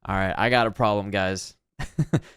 All right, I got a problem, guys.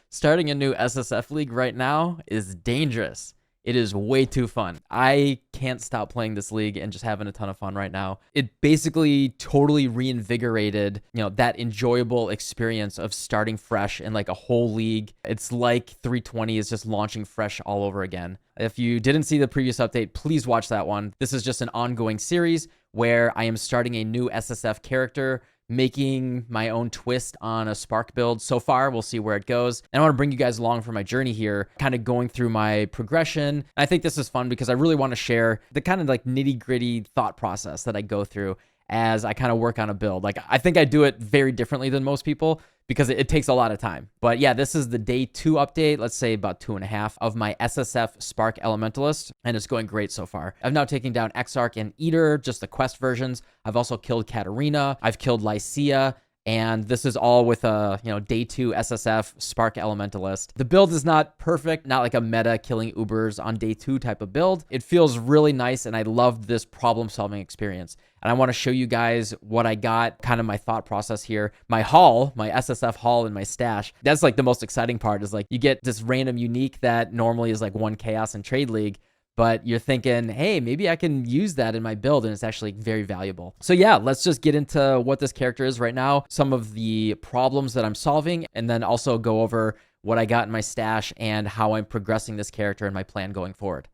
Starting a new SSF league right now is dangerous. It is way too fun. I can't stop playing this league and just having a ton of fun right now. It basically totally reinvigorated, that enjoyable experience of starting fresh in like a whole league. It's like 320 is just launching fresh all over again. If you didn't see the previous update, please watch that one. This is just an ongoing series where I am starting a new SSF character, making my own twist on a Spark build. So far, we'll see where it goes. And I want to bring you guys along for my journey here, kind of going through my progression. I think this is fun because I really want to share the kind of like nitty gritty thought process that I go through as I kind of work on a build. Like, I think I do it very differently than most people because it takes a lot of time. But yeah, this is the day 2 update, let's say about 2.5 of my SSF Spark Elementalist, and it's going great so far. I've now taken down Exarch and Eater, just the quest versions. I've also killed Katarina. I've killed Lycia. And this is all with a, day 2 SSF Spark Elementalist. The build is not perfect, not like a meta killing Ubers on day 2 type of build. It feels really nice, and I love this problem-solving experience. And I want to show you guys what I got, kind of my thought process here. My haul, my SSF haul in my stash, that's like the most exciting part, is like you get this random unique that normally is like 1 chaos in Trade League, but you're thinking, hey, maybe I can use that in my build, and it's actually very valuable. So yeah, let's just get into what this character is right now, some of the problems that I'm solving, and then also go over what I got in my stash and how I'm progressing this character and my plan going forward.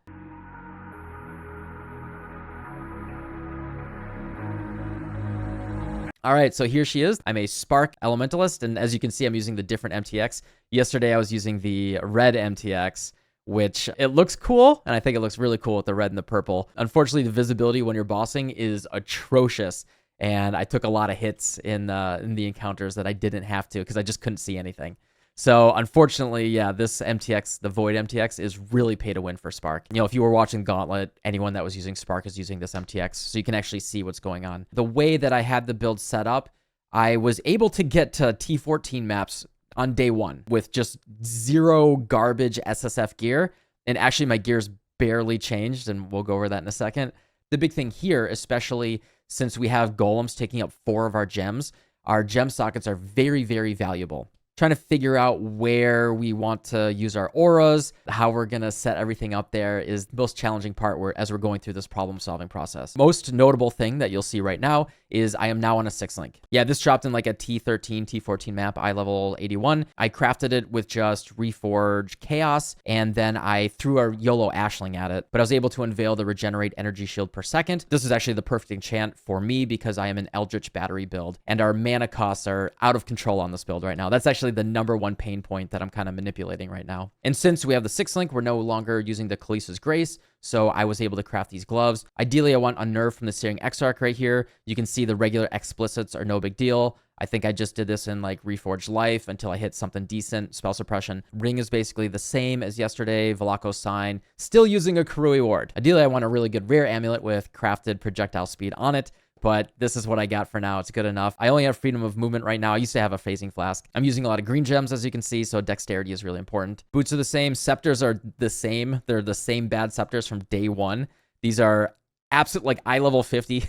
All right, so here she is. I'm a Spark Elementalist, and as you can see, I'm using the different MTX. Yesterday, I was using the red MTX, which it looks cool, and I think it looks really cool with the red and the purple. Unfortunately, the visibility when you're bossing is atrocious, and I took a lot of hits in the encounters that I didn't have to because I just couldn't see anything. So unfortunately, yeah, this MTX, the Void MTX, is really pay to win for Spark. If you were watching Gauntlet, anyone that was using Spark is using this MTX, so you can actually see what's going on. The way that I had the build set up, I was able to get to T14 maps on day 1 with just 0 garbage SSF gear. And actually my gear's barely changed, and we'll go over that in a second. The big thing here, especially since we have golems taking up 4 of our gem sockets are very, very valuable. Trying to figure out where we want to use our auras, how we're going to set everything up there is the most challenging part as we're going through this problem-solving process. Most notable thing that you'll see right now is I am now on a 6-link. Yeah, this dropped in like a T13, T14 map, eye level 81. I crafted it with just Reforge Chaos, and then I threw a YOLO Ashling at it, but I was able to unveil the Regenerate Energy Shield per second. This is actually the perfect enchant for me because I am an Eldritch Battery build, and our mana costs are out of control on this build right now. That's actually the number 1 pain point that I'm kind of manipulating right now. And since we have the 6-link, we're no longer using the Khaleesi's Grace, so I was able to craft these gloves. Ideally, I want a nerf from the Searing Exarch right here. You can see the regular explicits are no big deal. I think I just did this in like Reforged Life until I hit something decent. Spell Suppression. Ring is basically the same as yesterday. Velocco's Sign. Still using a Karui Ward. Ideally, I want a really good rare amulet with crafted projectile speed on it, but this is what I got for now. It's good enough. I only have freedom of movement right now. I used to have a phasing flask. I'm using a lot of green gems, as you can see, so dexterity is really important. Boots are the same. Scepters are the same. They're the same bad scepters from day 1. These are absolute, like, eye level 50.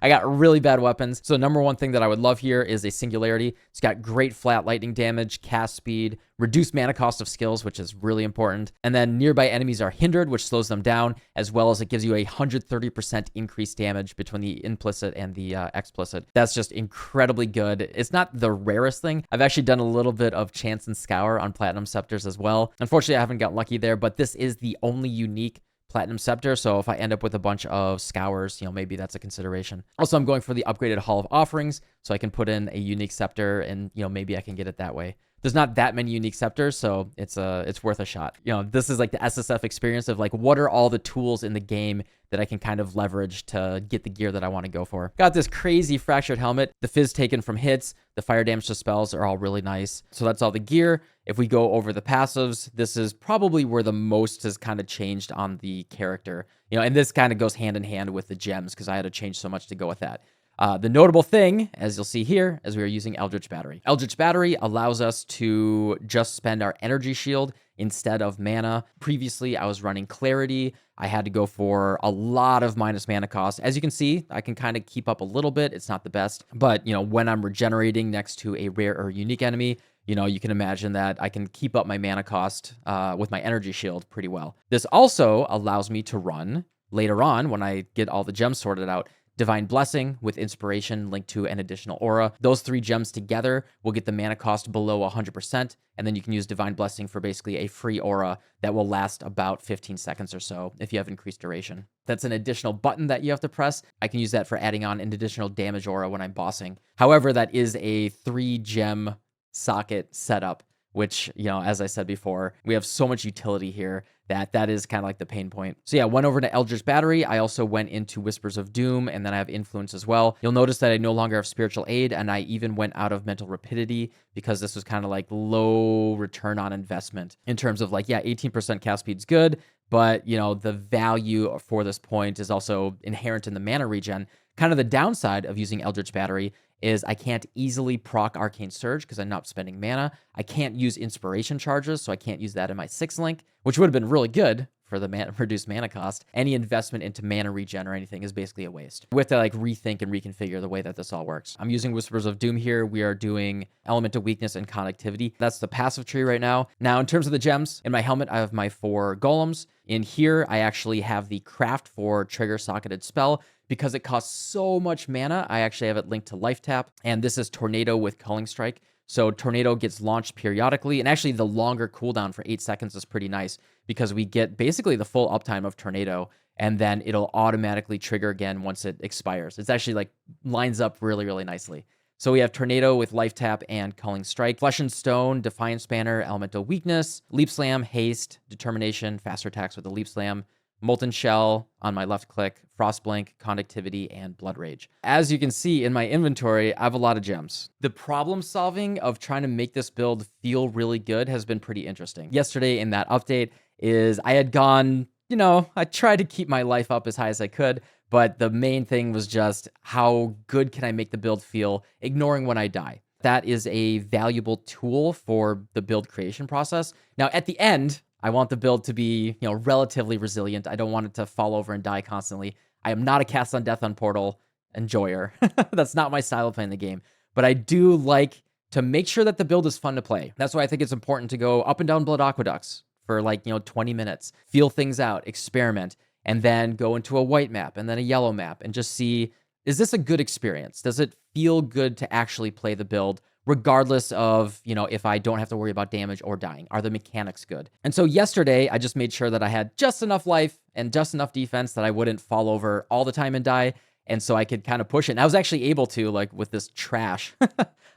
I got really bad weapons. So number 1 thing that I would love here is a Singularity. It's got great flat lightning damage, cast speed, reduced mana cost of skills, which is really important. And then nearby enemies are hindered, which slows them down, as well as it gives you a 130% increased damage between the implicit and the explicit. That's just incredibly good. It's not the rarest thing. I've actually done a little bit of Chance and Scour on Platinum Scepters as well. Unfortunately, I haven't got lucky there, but this is the only unique Platinum Scepter, so if I end up with a bunch of Scours, maybe that's a consideration. Also, I'm going for the upgraded Hall of Offerings, so I can put in a unique scepter, and maybe I can get it that way. There's not that many unique scepters, so it's worth a shot. This is like the SSF experience of like, what are all the tools in the game that I can kind of leverage to get the gear that I want to go for. Got this crazy Fractured Helmet. The fizz taken from hits, the fire damage to spells are all really nice. So that's all the gear. If we go over the passives, this is probably where the most has kind of changed on the character. And this kind of goes hand in hand with the gems because I had to change so much to go with that. The notable thing, as you'll see here, is we are using Eldritch Battery. Eldritch Battery allows us to just spend our energy shield instead of mana. Previously, I was running Clarity. I had to go for a lot of minus mana cost. As you can see, I can kind of keep up a little bit. It's not the best, but when I'm regenerating next to a rare or unique enemy, you can imagine that I can keep up my mana cost with my energy shield pretty well. This also allows me to run later on when I get all the gems sorted out. Divine Blessing with Inspiration linked to an additional aura. Those 3 gems together will get the mana cost below 100%, and then you can use Divine Blessing for basically a free aura that will last about 15 seconds or so if you have increased duration. That's an additional button that you have to press. I can use that for adding on an additional damage aura when I'm bossing. However, that is a 3-gem socket setup, which, as I said before, we have so much utility here that is kind of like the pain point. So yeah, went over to Eldritch Battery. I also went into Whispers of Doom, and then I have Influence as well. You'll notice that I no longer have Spiritual Aid, and I even went out of Mental Rapidity because this was kind of like low return on investment in terms of 18% cast speed's good, but the value for this point is also inherent in the mana regen. Kind of the downside of using Eldritch Battery is I can't easily proc Arcane Surge because I'm not spending mana. I can't use Inspiration Charges, so I can't use that in my 6th link, which would have been really good for the reduced mana cost. Any investment into mana regen or anything is basically a waste. We have to rethink and reconfigure the way that this all works. I'm using Whispers of Doom here. We are doing Elemental Weakness and Conductivity. That's the passive tree right now. Now, in terms of the gems, in my helmet, I have my 4 golems. In here, I actually have the craft for trigger socketed spell. Because it costs so much mana, I actually have it linked to Life Tap. And this is Tornado with Culling Strike. So Tornado gets launched periodically. And actually, the longer cooldown for 8 seconds is pretty nice because we get basically the full uptime of Tornado. And then it'll automatically trigger again once it expires. It's actually lines up really, really nicely. So we have Tornado with Life Tap and Culling Strike, Flesh and Stone, Defiance Banner, Elemental Weakness, Leap Slam, Haste, Determination, Faster Attacks with the Leap Slam, Molten Shell on my left click, Frostblink, Conductivity, and Blood Rage. As you can see in my inventory, I have a lot of gems. The problem solving of trying to make this build feel really good has been pretty interesting. Yesterday in that update is I had gone, I tried to keep my life up as high as I could, but the main thing was just how good can I make the build feel, ignoring when I die. That is a valuable tool for the build creation process. Now, at the end, I want the build to be, relatively resilient. I don't want it to fall over and die constantly. I am not a Cast on Death on Portal enjoyer. That's not my style of playing the game. But I do like to make sure that the build is fun to play. That's why I think it's important to go up and down Blood Aqueducts for 20 minutes. Feel things out, experiment, and then go into a white map and then a yellow map and just see, is this a good experience? Does it feel good to actually play the build? Regardless of, if I don't have to worry about damage or dying. Are the mechanics good? And so yesterday, I just made sure that I had just enough life and just enough defense that I wouldn't fall over all the time and die. And so I could kind of push it. And I was actually able to, with this trash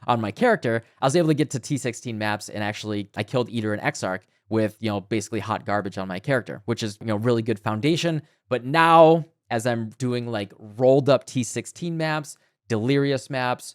on my character, I was able to get to T16 maps and actually I killed Eater and Exarch with, basically hot garbage on my character, which is, really good foundation. But now, as I'm doing rolled up T16 maps, delirious maps,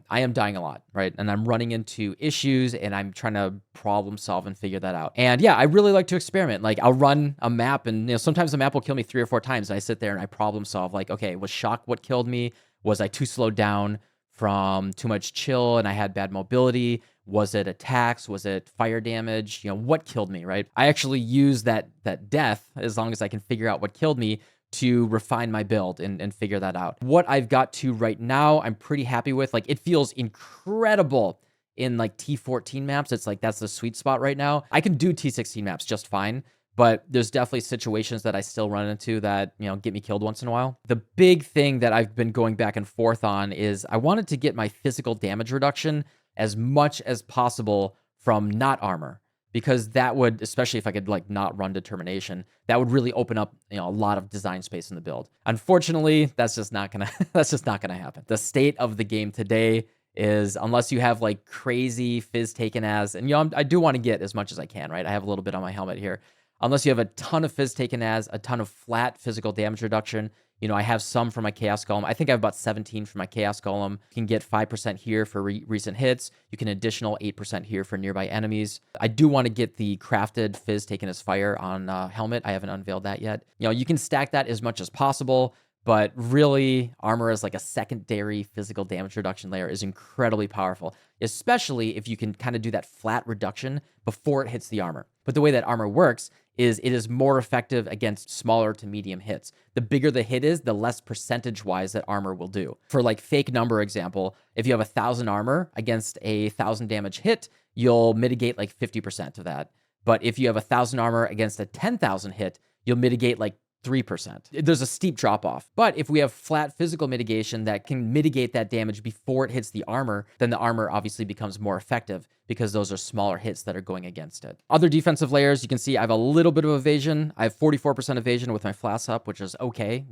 I am dying a lot, right? And I'm running into issues and I'm trying to problem solve and figure that out. And yeah, I really like to experiment. I'll run a map and sometimes the map will kill me 3 or 4 times. And I sit there and I problem solve okay, was shock what killed me? Was I too slowed down from too much chill and I had bad mobility? Was it attacks? Was it fire damage? What killed me, right? I actually use that death, as long as I can figure out what killed me, to refine my build and figure that out. What I've got to right now, I'm pretty happy with. It feels incredible in T14 maps. It's that's the sweet spot right now. I can do T16 maps just fine, but there's definitely situations that I still run into that, get me killed once in a while. The big thing that I've been going back and forth on is I wanted to get my physical damage reduction as much as possible from not armor. Because that would, especially if I could not run Determination, that would really open up a lot of design space in the build. Unfortunately, that's just not gonna happen. The state of the game today is, unless you have crazy Fizz taken as, and I do want to get as much as I can, right? I have a little bit on my helmet here. Unless you have a ton of Fizz taken as, a ton of flat physical damage reduction. I have some for my Chaos Golem. I think I have about 17 for my Chaos Golem. You can get 5% here for recent hits. You can additional 8% here for nearby enemies. I do want to get the crafted Fizz taken as fire on helmet. I haven't unveiled that yet. You can stack that as much as possible, But really, armor as like a secondary physical damage reduction layer is incredibly powerful, especially if you can kind of do that flat reduction before it hits the armor. But the way that armor works is it is more effective against smaller to medium hits. The bigger the hit is, the less percentage-wise that armor will do. For like fake number example, if you have 1,000 armor against a 1,000 damage hit, you'll mitigate like 50% of that. But if you have 1,000 armor against a 10,000 hit, you'll mitigate like 3%. There's a steep drop off. But if we have flat physical mitigation that can mitigate that damage before it hits the armor, then the armor obviously becomes more effective because those are smaller hits that are going against it. Other defensive layers, you can see I have a little bit of evasion. I have 44% evasion with my flask up, which is okay.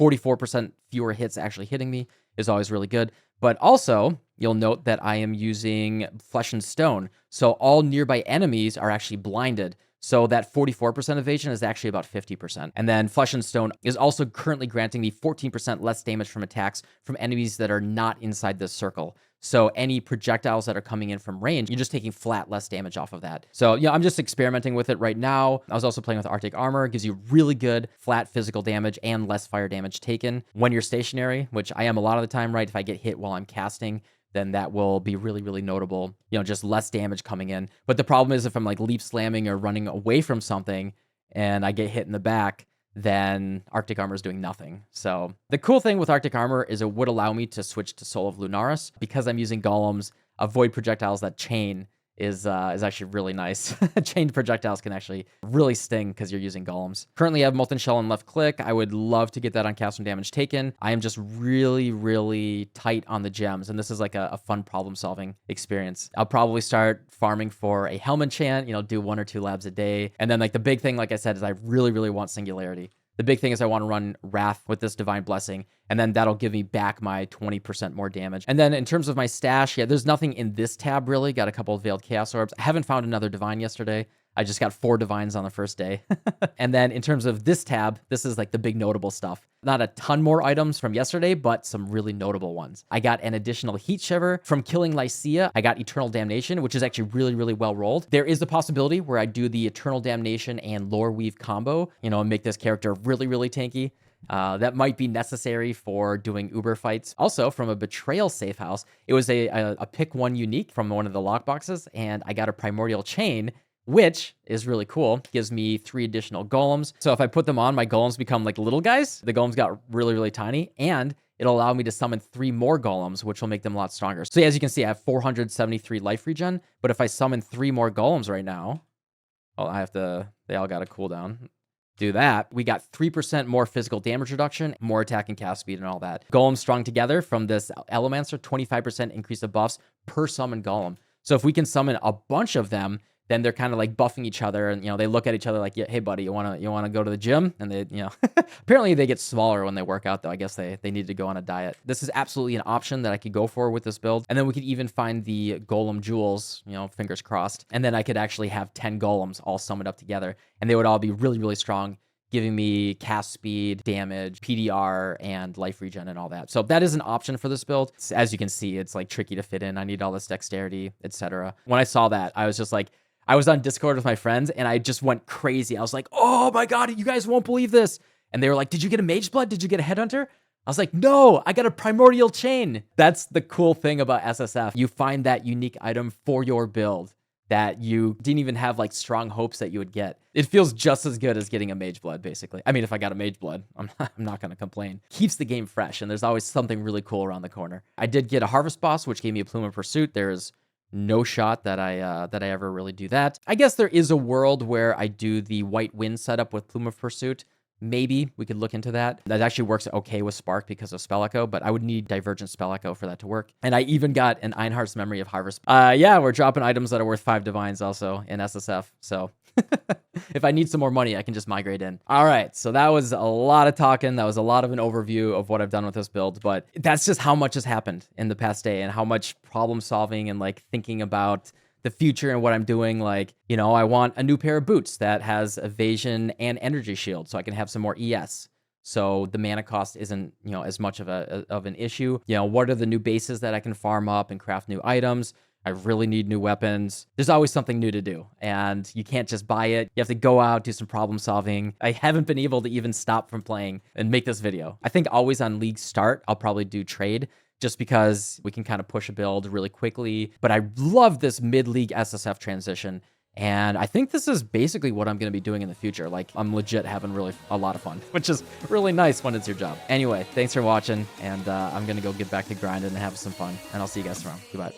44% fewer hits actually hitting me is always really good. But also, you'll note that I am using Flesh and Stone. So all nearby enemies are actually blinded. So that 44% evasion is actually about 50%. And then Flesh and Stone is also currently granting me 14% less damage from attacks from enemies that are not inside this circle. So any projectiles that are coming in from range, you're just taking flat less damage off of that. So I'm just experimenting with it right now. I was also playing with Arctic Armor. It gives you really good flat physical damage and less fire damage taken when you're stationary, which I am a lot of the time, right? If I get hit while I'm casting, then that will be really, really notable. Just less damage coming in. But the problem is if I'm like leap slamming or running away from something and I get hit in the back, then Arctic Armor is doing nothing. So the cool thing with Arctic Armor is it would allow me to switch to Soul of Lunaris. Because I'm using golems, avoid projectiles that chain is actually really nice. Chained projectiles can actually really sting because you're using golems. Currently, I have Molten Shell and left click. I would love to get that on cast when damage taken. I am just really, really tight on the gems, and this is like a fun problem-solving experience. I'll probably start farming for a Helm enchant, do 1 or 2 labs a day. And then like the big thing, like I said, is I really, really want Singularity. The big thing is I want to run Wrath with this Divine Blessing, and then that'll give me back my 20% more damage. And then in terms of my stash, there's nothing in this tab really. Got a couple of Veiled Chaos Orbs. I haven't found another Divine yesterday. I just got 4 Divines on the first day. And then in terms of this tab, this is like the big notable stuff. Not a ton more items from yesterday, but some really notable ones. I got an additional Heat Shiver. From killing Lycia, I got Eternal Damnation, which is actually really, really well rolled. There is a possibility where I do the Eternal Damnation and Lore Weave combo, and make this character really, really tanky. That might be necessary for doing Uber fights. Also, from a Betrayal safe house, it was a pick 1 unique from one of the lockboxes, and I got a Primordial Chain, which is really cool. Gives me 3 additional golems. So if I put them on, my golems become like little guys. The golems got really, really tiny, and it'll allow me to summon 3 more golems, which will make them a lot stronger. So as you can see, I have 473 life regen, but if I summon 3 more golems right now, they all got a cooldown. Do that, we got 3% more physical damage reduction, more attack and cast speed and all that. Golems strung together from this Elementalist, 25% increase of buffs per summon golem. So if we can summon a bunch of them, then they're kind of like buffing each other, and they look at each other like, yeah, hey buddy, you wanna go to the gym? And they apparently they get smaller when they work out though. I guess they need to go on a diet. This is absolutely an option that I could go for with this build. And then we could even find the golem jewels, fingers crossed. And then I could actually have 10 golems all summoned up together, and they would all be really, really strong, giving me cast speed, damage, PDR, and life regen and all that. So that is an option for this build. As you can see, it's like tricky to fit in. I need all this dexterity, etc. When I saw that, I was just like, I was on Discord with my friends, and I just went crazy. I was like, oh my God, you guys won't believe this. And they were like, did you get a Mage Blood? Did you get a Headhunter? I was like, no, I got a Primordial Chain. That's the cool thing about SSF. You find that unique item for your build that you didn't even have like strong hopes that you would get. It feels just as good as getting a Mage Blood, basically. I mean, if I got a Mage Blood, I'm not going to complain. Keeps the game fresh, and there's always something really cool around the corner. I did get a Harvest Boss, which gave me a Plume of Pursuit. There's no shot that I ever really do that. I guess there is a world where I do the White Wind setup with Plume of Pursuit. Maybe we could look into that. That actually works okay with Spark because of Spell Echo, but I would need Divergent Spell Echo for that to work. And I even got an Einhardt's Memory of Harvest. Yeah, we're dropping items that are worth 5 Divines also in SSF, so if I need some more money, I can just migrate in. All right, so that was a lot of talking. That was a lot of an overview of what I've done with this build, but that's just how much has happened in the past day and how much problem solving and like thinking about the future and what I'm doing. Like, I want a new pair of boots that has evasion and energy shield so I can have some more ES. So the mana cost isn't, as much of an issue. What are the new bases that I can farm up and craft new items? I really need new weapons. There's always something new to do, and you can't just buy it. You have to go out, do some problem solving. I haven't been able to even stop from playing and make this video. I think always on League Start, I'll probably do trade, just because we can kind of push a build really quickly. But I love this mid-league SSF transition. And I think this is basically what I'm going to be doing in the future. Like, I'm legit having really a lot of fun, which is really nice when it's your job. Anyway, thanks for watching, and I'm going to go get back to grinding and have some fun. And I'll see you guys tomorrow. Goodbye.